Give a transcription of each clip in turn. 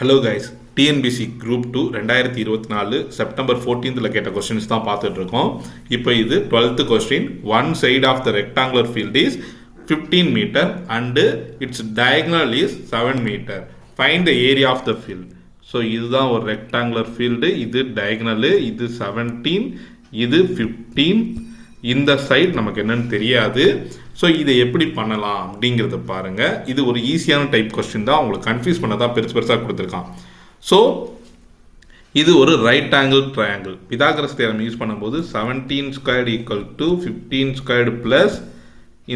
Hello guys, TNPSC group 2 2024 September 14th கேட்ட questions தான் பார்த்துட்டு இருக்கோம். இப்போ இது 12th question. One side of the rectangular field is 15 meter and it's diagonal is 7 meter. Find the area of the field. So இதுதான் ஒரு rectangular field, இது டயகனலு, இது 17, இது 15. இந்த சைடு நமக்கு என்னன்னு தெரியாது. ஸோ இதை எப்படி பண்ணலாம் அப்படிங்கிறத பாருங்கள். இது ஒரு ஈஸியான டைப் கொஸ்டின் தான், உங்களுக்கு கன்ஃபியூஸ் பண்ண தான் பெருசாக கொடுத்துருக்கான். ஸோ இது ஒரு right angle triangle. Pythagoras theorem use பண்ணும்போது 17 squared equal to 15 squared plus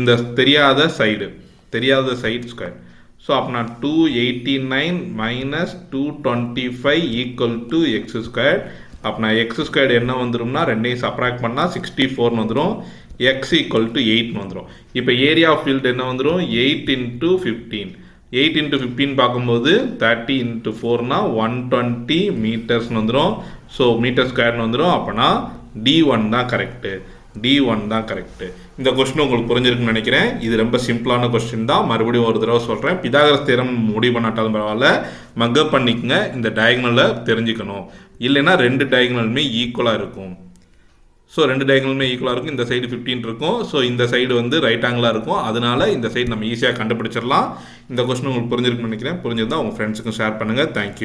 இந்த தெரியாத சைடு ஸ்கொயர். ஸோ அப்போ நான் 289 minus 225 equal to X square. அப்போ நான் எக்ஸ் ஸ்கொயர்டு என்ன வந்துடும்னா ரெண்டையும் சப்ராக்ட் பண்ணால் 64 வந்துடும். எக்ஸ் ஈக்குவல் டு 8 வந்துடும். இப்போ ஏரியா ஆஃப் ஃபீல்டு என்ன வந்துடும்? 8 இன்ட்டு 15. 8 இன்ட்டு 15 பார்க்கும்போது 30 இன்ட்டு 4னா 120 மீட்டர்ஸ்னு வந்துடும். ஸோ மீட்டர் ஸ்கொயர்னு வந்துடும். அப்போனா D1 தான் கரெக்டு. D1 தான் கரெக்டு. இந்த கொஸ்டின் உங்களுக்கு புரிஞ்சிருக்குன்னு நினைக்கிறேன். இது ரொம்ப சிம்பிளான கொஸ்டின் தான். மறுபடியும் ஒரு தடவை சொல்கிறேன். பிதாகரஸ் தியரம் முடிவு பண்ணாட்டாலும் பரவாயில்ல, மக்கப் பண்ணிக்கங்க. இந்த டயகனலை தெரிஞ்சுக்கணும். இல்லைன்னா ரெண்டு டயகனலுமே ஈக்குவலாக இருக்கும். ஸோ ரெண்டு டயகனலுமே ஈக்குவலாக இருக்கும். இந்த சைடு 15 இருக்கும். ஸோ இந்த சைடு வந்து ரைட் ஆங்கிளாக இருக்கும். அதனால இந்த சைடு நம்ம ஈஸியாக கண்டுபிடிச்சிடலாம். இந்த கொஸ்டின் உங்களுக்கு புரிஞ்சிருக்குன்னு நினைக்கிறேன். புரிஞ்சிருந்தால் உங்கள் ஃப்ரெண்ட்ஸுக்கும் ஷேர் பண்ணுங்கள். தேங்க்யூ.